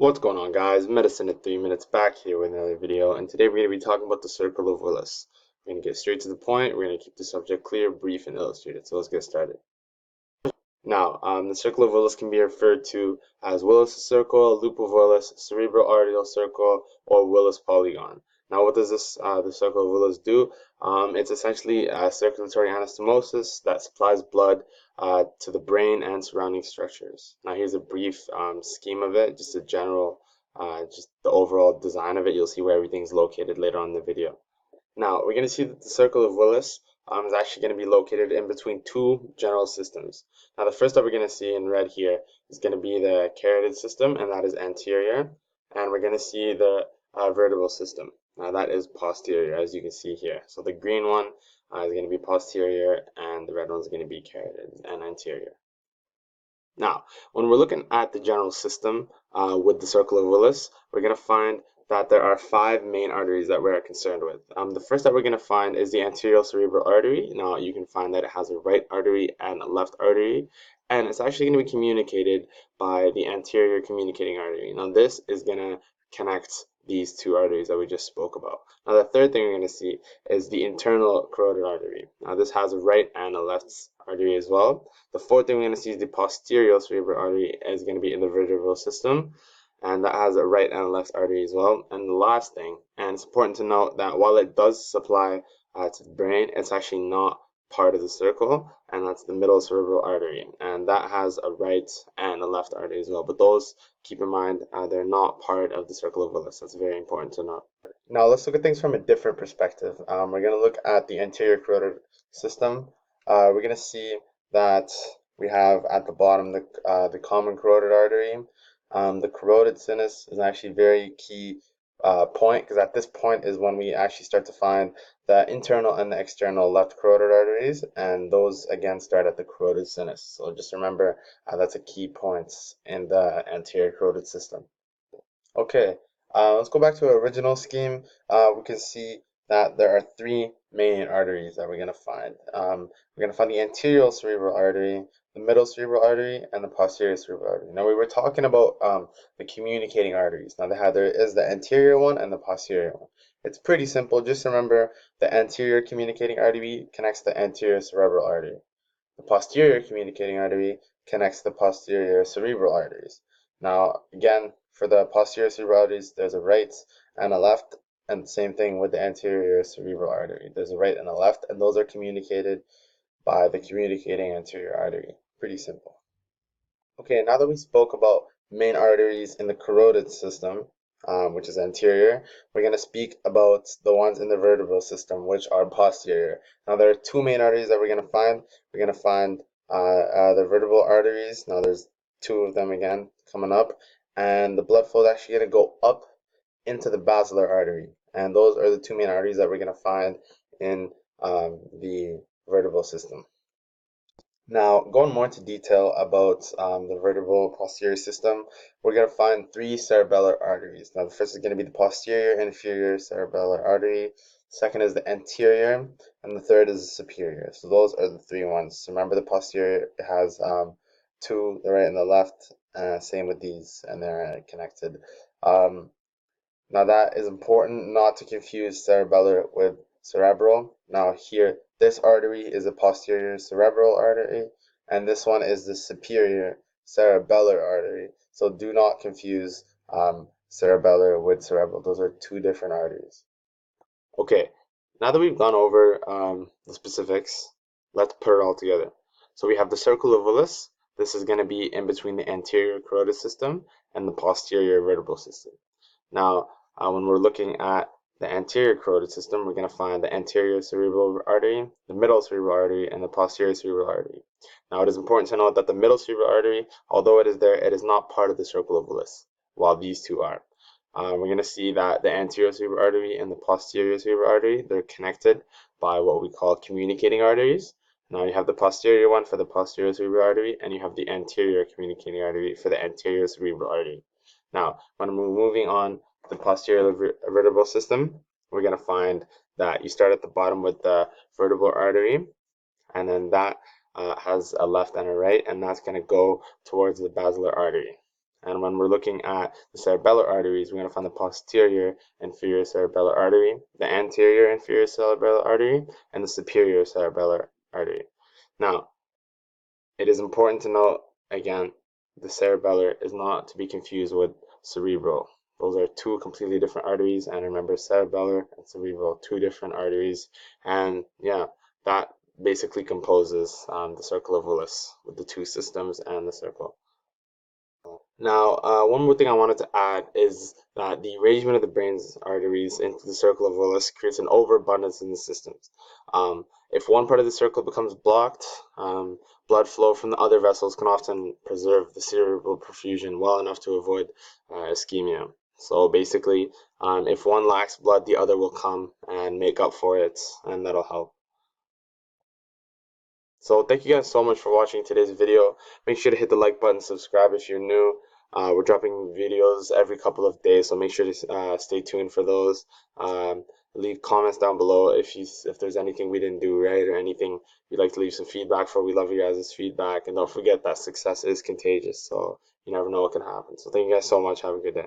What's going on, guys? Medicine in 3 minutes back here with another video, and today we're going to be talking about the Circle of Willis. We're going to get straight to the point. We're going to keep the subject clear, brief, and illustrated. So let's get started. Now, the Circle of Willis can be referred to as Willis Circle, Loop of Willis, Cerebral Arterial Circle, or Willis Polygon. Now, what does the Circle of Willis do? It's essentially a circulatory anastomosis that supplies blood to the brain and surrounding structures. Now, here's a brief scheme of it, just a general, just the overall design of it. You'll see where everything's located later on in the video. Now, we're going to see that the Circle of Willis is actually going to be located in between two general systems. Now, the first that we're going to see in red here is going to be the Keratin System, and that is anterior. And we're going to see the vertebral system. Now, that is posterior, as you can see here. So the green one is going to be posterior, and the red one is going to be carotid and anterior. Now, when we're looking at the general system with the Circle of Willis, we're going to find that there are 5 main arteries that we're concerned with. The first that we're going to find is the anterior cerebral artery. Now, you can find that it has a right artery and a left artery, and it's actually going to be communicated by the anterior communicating artery. Now, this is going to connect these two arteries that we just spoke about. Now, the third thing we're going to see is the internal carotid artery. Now, this has a right and a left artery as well. The fourth thing we're going to see is the posterior cerebral artery is going to be in the vertebral system, and that has a right and a left artery as well. And the last thing, and it's important to note that while it does supply to the brain, it's actually not part of the circle, and that's the middle cerebral artery, and that has a right and a left artery as well. But those, keep in mind, they're not part of the Circle of Willis. That's very important to note. Now let's look at things from a different perspective. We're going to look at the anterior carotid system. We're going to see that we have at the bottom the common carotid artery. The carotid sinus is actually a very key point, because at this point is when we actually start to find the internal and the external left carotid arteries, and those again start at the carotid sinus. So just remember that's a key point in the anterior carotid system. Okay, let's go back to our original scheme. We can see that there are 3 main arteries that we're going to find. We're going to find the anterior cerebral artery, the middle cerebral artery, and the posterior cerebral artery. Now, we were talking about the communicating arteries. Now, there is the anterior one and the posterior one. It's pretty simple. Just remember the anterior communicating artery connects the anterior cerebral artery. The posterior communicating artery connects the posterior cerebral arteries. Now, again, for the posterior cerebral arteries, there's a right and a left, and the same thing with the anterior cerebral artery. There's a right and a left, and those are communicated by the communicating anterior artery. Pretty simple. Okay, now that we spoke about main arteries in the carotid system, which is anterior, we're going to speak about the ones in the vertebral system, which are posterior. Now, there are 2 main arteries that we're going to find. We're going to find the vertebral arteries. Now, there's 2 of them again coming up, and the blood flow is actually going to go up into the basilar artery, and those are the 2 main arteries that we're going to find in the vertebral system. Now, going more into detail about the vertebral posterior system, we're going to find 3 cerebellar arteries. Now, the first is going to be the posterior inferior cerebellar artery, second is the anterior, and the third is the superior. So those are the 3 ones. So remember, the posterior has 2, the right and the left, same with these, and they're connected. Now, that is important not to confuse cerebellar with cerebral. Now, here, this artery is a posterior cerebral artery, and this one is the superior cerebellar artery. So do not confuse cerebellar with cerebral. Those are 2 different arteries. Okay, now that we've gone over the specifics, let's put it all together. So we have the Circle of Willis. This is going to be in between the anterior carotid system and the posterior vertebral system. Now, when we're looking at the anterior carotid system, we're going to find the anterior cerebral artery, the middle cerebral artery, and the posterior cerebral artery. Now, it is important to note that the middle cerebral artery, although it is there, it is not part of the Circle of Willis, while these 2 are. We're going to see that the anterior cerebral artery and the posterior cerebral artery, they're connected by what we call communicating arteries. Now, you have the posterior one for the posterior cerebral artery, and you have the anterior communicating artery for the anterior cerebral artery. Now, when we're moving on the posterior vertebral system, we're going to find that you start at the bottom with the vertebral artery, and then that has a left and a right, and that's going to go towards the basilar artery. And when we're looking at the cerebellar arteries, we're going to find the posterior inferior cerebellar artery, the anterior inferior cerebellar artery, and the superior cerebellar artery. Now, it is important to note, again, the cerebellar is not to be confused with cerebral. Those are two completely different arteries, and remember, cerebellar and cerebral, two different arteries, and yeah, that basically composes the Circle of Willis with the two systems and the circle. Now, one more thing I wanted to add is that the arrangement of the brain's arteries into the Circle of Willis creates an overabundance in the systems. If one part of the circle becomes blocked, blood flow from the other vessels can often preserve the cerebral perfusion well enough to avoid ischemia. So basically, if one lacks blood, the other will come and make up for it, and that'll help. So thank you guys so much for watching today's video. Make sure to hit the like button, subscribe if you're new. We're dropping videos every couple of days, so make sure to stay tuned for those. Leave comments down below if there's anything we didn't do right or anything you'd like to leave some feedback for. We love you guys' feedback, and don't forget that success is contagious, so you never know what can happen. So thank you guys so much. Have a good day.